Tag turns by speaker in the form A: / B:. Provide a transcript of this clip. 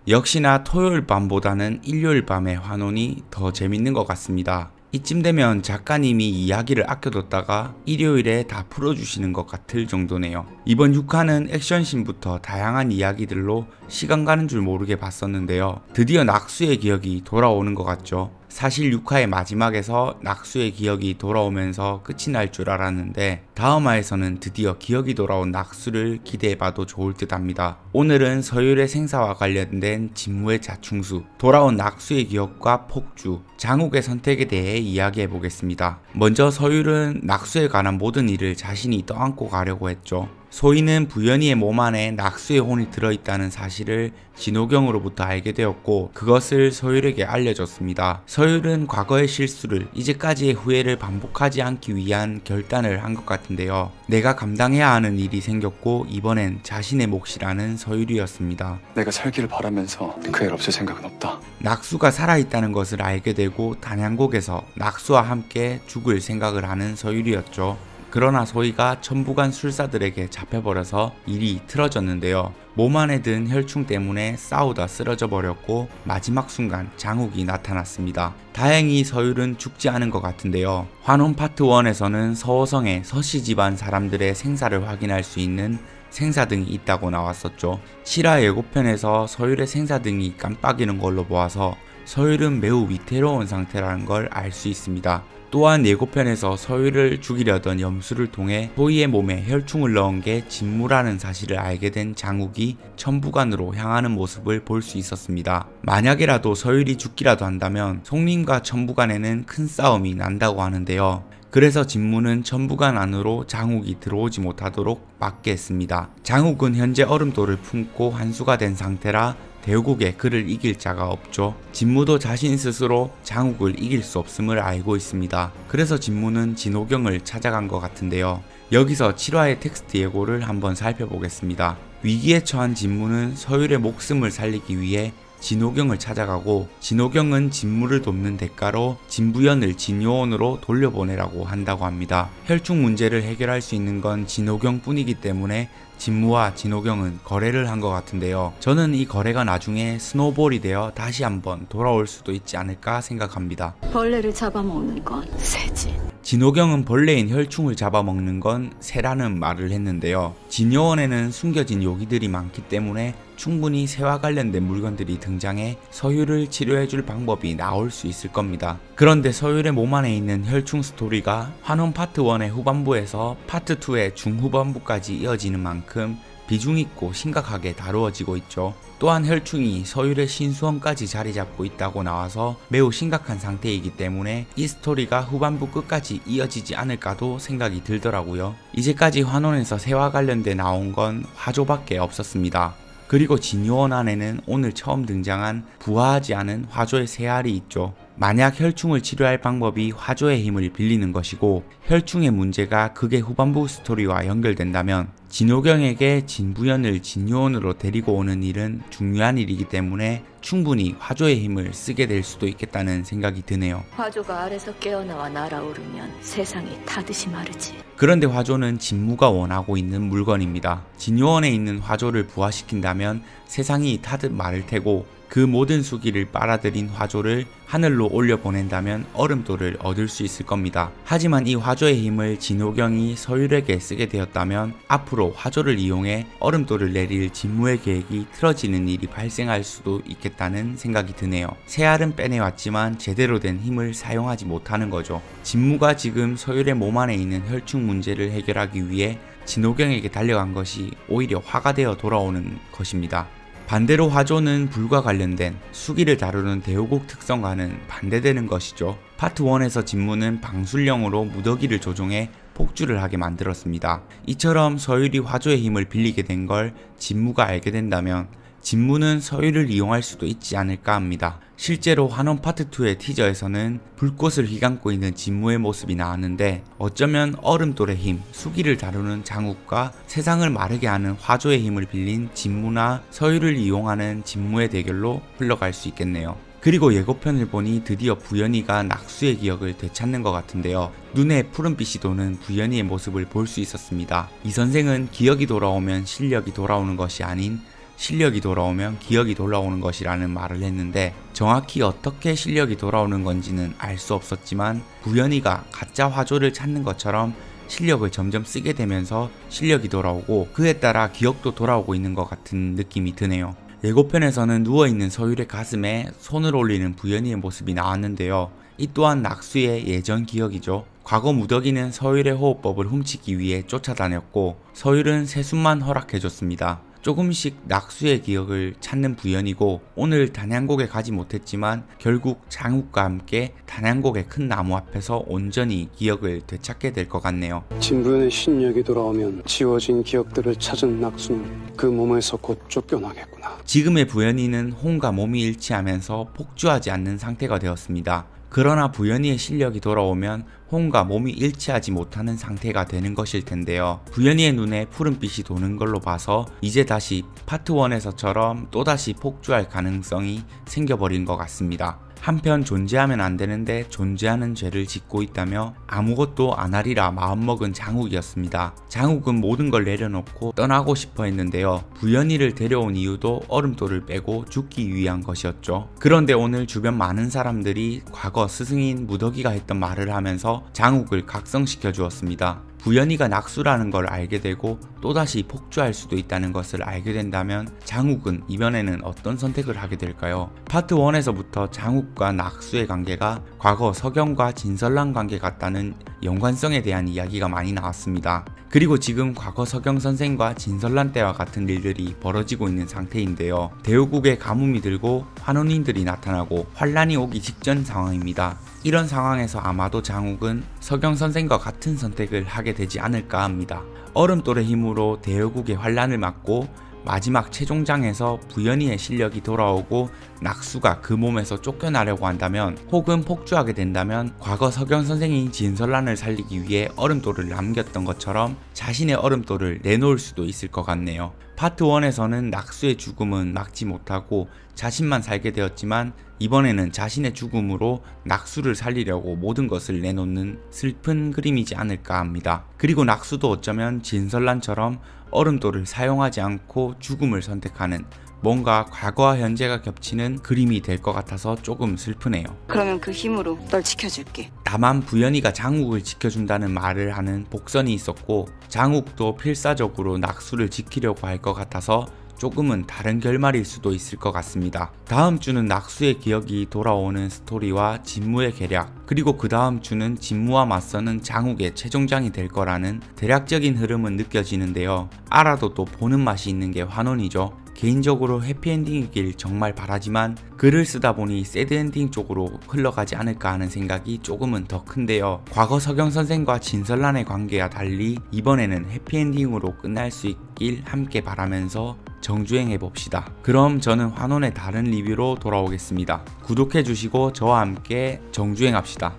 A: 역시나 토요일 밤보다는 일요일 밤의 환혼이 더 재밌는 것 같습니다. 이쯤 되면 작가님이 이야기를 아껴뒀다가 일요일에 다 풀어주시는 것 같을 정도네요. 이번 6화는 액션씬부터 다양한 이야기들로 시간 가는 줄 모르게 봤었는데요. 드디어 낙수의 기억이 돌아오는 것 같죠. 사실 6화의 마지막에서 낙수의 기억이 돌아오면서 끝이 날 줄 알았는데 다음 화에서는 드디어 기억이 돌아온 낙수를 기대해봐도 좋을 듯 합니다. 오늘은 서율의 생사와 관련된 진무의 자충수, 돌아온 낙수의 기억과 폭주, 장욱의 선택에 대해 이야기해보겠습니다. 먼저 서율은 낙수에 관한 모든 일을 자신이 떠안고 가려고 했죠. 소희는 부연이의 몸 안에 낙수의 혼이 들어있다는 사실을 진호경으로부터 알게 되었고 그것을 서율에게 알려줬습니다. 서율은 과거의 실수를, 이제까지의 후회를 반복하지 않기 위한 결단을 한 것 같은데요. 내가 감당해야 하는 일이 생겼고 이번엔 자신의 몫이라는 서율이었습니다.
B: 내가 살기를 바라면서 그 애 없앨 생각은 없다.
A: 낙수가 살아있다는 것을 알게 되고 단양곡에서 낙수와 함께 죽을 생각을 하는 서율이었죠. 그러나 소희가 천부관 술사들에게 잡혀버려서 일이 틀어졌는데요. 몸 안에 든 혈충 때문에 싸우다 쓰러져 버렸고 마지막 순간 장욱이 나타났습니다. 다행히 서율은 죽지 않은 것 같은데요. 환혼 파트 1에서는 서호성의 서씨 집안 사람들의 생사를 확인할 수 있는 생사등이 있다고 나왔었죠. 7화 예고편에서 서율의 생사등이 깜빡이는 걸로 보아서 서율은 매우 위태로운 상태라는 걸 알 수 있습니다. 또한 예고편에서 서율을 죽이려던 염수를 통해 소희의 몸에 혈충을 넣은 게 진무라는 사실을 알게 된 장욱이 천부관으로 향하는 모습을 볼 수 있었습니다. 만약에라도 서율이 죽기라도 한다면 송림과 천부관에는 큰 싸움이 난다고 하는데요. 그래서 진무는 천부관 안으로 장욱이 들어오지 못하도록 막게 했습니다. 장욱은 현재 얼음돌을 품고 한수가 된 상태라 대우국에 그를 이길 자가 없죠. 진무도 자신 스스로 장욱을 이길 수 없음을 알고 있습니다. 그래서 진무는 진호경을 찾아간 것 같은데요. 여기서 7화의 텍스트 예고를 한번 살펴보겠습니다. 위기에 처한 진무는 서율의 목숨을 살리기 위해 진호경을 찾아가고 진호경은 진무를 돕는 대가로 진부연을 진요원으로 돌려보내라고 한다고 합니다. 혈충 문제를 해결할 수 있는 건 진호경 뿐이기 때문에 진무와 진호경은 거래를 한 것 같은데요. 저는 이 거래가 나중에 스노볼이 되어 다시 한번 돌아올 수도 있지 않을까 생각합니다.
C: 벌레를 잡아먹는 건 새지.
A: 진호경은 벌레인 혈충을 잡아먹는 건 새라는 말을 했는데요. 진요원에는 숨겨진 요기들이 많기 때문에 충분히 새와 관련된 물건들이 등장해 서율을 치료해줄 방법이 나올 수 있을 겁니다. 그런데 서율의 몸 안에 있는 혈충 스토리가 환혼 파트 1의 후반부에서 파트 2의 중후반부까지 이어지는 만큼 비중있고 심각하게 다루어지고 있죠. 또한 혈충이 서율의 신수원까지 자리 잡고 있다고 나와서 매우 심각한 상태이기 때문에 이 스토리가 후반부 끝까지 이어지지 않을까도 생각이 들더라고요. 이제까지 환혼에서 새와 관련돼 나온 건 화조밖에 없었습니다. 그리고 진요원 안에는 오늘 처음 등장한 부화하지 않은 화조의 새알이 있죠. 만약 혈충을 치료할 방법이 화조의 힘을 빌리는 것이고 혈충의 문제가 극의 후반부 스토리와 연결된다면 진호경에게 진부연을 진요원으로 데리고 오는 일은 중요한 일이기 때문에 충분히 화조의 힘을 쓰게 될 수도 있겠다는 생각이 드네요.
C: 화조가 아래서 깨어나와 날아오르면 세상이 타듯이 마르지.
A: 그런데 화조는 진무가 원하고 있는 물건입니다. 진요원에 있는 화조를 부화시킨다면 세상이 타듯 마를 테고 그 모든 수기를 빨아들인 화조를 하늘로 올려보낸다면 얼음돌을 얻을 수 있을 겁니다. 하지만 이 화조의 힘을 진호경이 서율에게 쓰게 되었다면 앞으로 화조를 이용해 얼음돌을 내릴 진무의 계획이 틀어지는 일이 발생할 수도 있겠다는 생각이 드네요. 새알은 빼내왔지만 제대로 된 힘을 사용하지 못하는 거죠. 진무가 지금 서율의 몸 안에 있는 혈충 문제를 해결하기 위해 진호경에게 달려간 것이 오히려 화가 되어 돌아오는 것입니다. 반대로 화조는 불과 관련된 수기를 다루는 대우국 특성과는 반대되는 것이죠. 파트 1에서 진무는 방술령으로 무더기를 조종해 폭주를 하게 만들었습니다. 이처럼 서율이 화조의 힘을 빌리게 된 걸 진무가 알게 된다면 진무는 서율을 이용할 수도 있지 않을까 합니다. 실제로 환원 파트 2의 티저에서는 불꽃을 휘감고 있는 진무의 모습이 나왔는데 어쩌면 얼음돌의 힘, 수기를 다루는 장욱과 세상을 마르게 하는 화조의 힘을 빌린 진무나 서율을 이용하는 진무의 대결로 흘러갈 수 있겠네요. 그리고 예고편을 보니 드디어 부연이가 낙수의 기억을 되찾는 것 같은데요. 눈에 푸른빛이 도는 부연이의 모습을 볼 수 있었습니다. 이 선생은 기억이 돌아오면 실력이 돌아오는 것이 아닌 실력이 돌아오면 기억이 돌아오는 것이라는 말을 했는데 정확히 어떻게 실력이 돌아오는 건지는 알 수 없었지만 부연이가 가짜 화조를 찾는 것처럼 실력을 점점 쓰게 되면서 실력이 돌아오고 그에 따라 기억도 돌아오고 있는 것 같은 느낌이 드네요. 예고편에서는 누워있는 서율의 가슴에 손을 올리는 부연이의 모습이 나왔는데요. 이 또한 낙수의 예전 기억이죠. 과거 무더기는 서율의 호흡법을 훔치기 위해 쫓아다녔고 서율은 세숫만 허락해줬습니다. 조금씩 낙수의 기억을 찾는 부연이고 오늘 단양곡에 가지 못했지만 결국 장욱과 함께 단양곡의 큰 나무 앞에서 온전히 기억을 되찾게 될 것 같네요.
D: 진부연의 신력이 돌아오면 지워진 기억들을 찾은 낙수는 그 몸에서 곧 쫓겨나겠구나.
A: 지금의 부연이는 혼과 몸이 일치하면서 폭주하지 않는 상태가 되었습니다. 그러나 부연이의 실력이 돌아오면 혼과 몸이 일치하지 못하는 상태가 되는 것일 텐데요. 부연이의 눈에 푸른빛이 도는 걸로 봐서 이제 다시 파트 1에서처럼 또다시 폭주할 가능성이 생겨버린 것 같습니다. 한편 존재하면 안 되는데 존재하는 죄를 짓고 있다며 아무것도 안 하리라 마음먹은 장욱이었습니다. 장욱은 모든 걸 내려놓고 떠나고 싶어 했는데요. 부연이를 데려온 이유도 얼음돌을 빼고 죽기 위한 것이었죠. 그런데 오늘 주변 많은 사람들이 과거 스승인 무더기가 했던 말을 하면서 장욱을 각성시켜 주었습니다. 부연이가 낙수라는 걸 알게 되고 또다시 폭주할 수도 있다는 것을 알게 된다면 장욱은 이번에는 어떤 선택을 하게 될까요? 파트 1에서부터 장욱과 낙수의 관계가 과거 석영과 진설랑 관계 같다는 연관성에 대한 이야기가 많이 나왔습니다. 그리고 지금 과거 석영 선생과 진설란 때와 같은 일들이 벌어지고 있는 상태인데요. 대우국에 가뭄이 들고 환혼인들이 나타나고 환란이 오기 직전 상황입니다. 이런 상황에서 아마도 장욱은 석영 선생과 같은 선택을 하게 되지 않을까 합니다. 얼음돌의 힘으로 대여국의 환란을 막고 마지막 최종장에서 부연이의 실력이 돌아오고 낙수가 그 몸에서 쫓겨나려고 한다면 혹은 폭주하게 된다면 과거 석영 선생이 진설란을 살리기 위해 얼음돌을 남겼던 것처럼 자신의 얼음돌을 내놓을 수도 있을 것 같네요. 파트 1에서는 낙수의 죽음은 막지 못하고 자신만 살게 되었지만 이번에는 자신의 죽음으로 낙수를 살리려고 모든 것을 내놓는 슬픈 그림이지 않을까 합니다. 그리고 낙수도 어쩌면 진설란처럼 얼음돌을 사용하지 않고 죽음을 선택하는 뭔가 과거와 현재가 겹치는 그림이 될 것 같아서 조금 슬프네요.
E: 그러면 그 힘으로 널 지켜줄게.
A: 다만 부연이가 장욱을 지켜준다는 말을 하는 복선이 있었고 장욱도 필사적으로 낙수를 지키려고 할 것 같아서 조금은 다른 결말일 수도 있을 것 같습니다. 다음 주는 낙수의 기억이 돌아오는 스토리와 진무의 계략, 그리고 그 다음 주는 진무와 맞서는 장욱의 최종장이 될 거라는 대략적인 흐름은 느껴지는데요. 알아도 또 보는 맛이 있는 게 환혼이죠. 개인적으로 해피엔딩이길 정말 바라지만 글을 쓰다 보니 새드엔딩 쪽으로 흘러가지 않을까 하는 생각이 조금은 더 큰데요. 과거 석영 선생과 진설란의 관계와 달리 이번에는 해피엔딩으로 끝날 수 있길 함께 바라면서 정주행해봅시다. 그럼 저는 환혼의 다른 리뷰로 돌아오겠습니다. 구독해주시고 저와 함께 정주행합시다.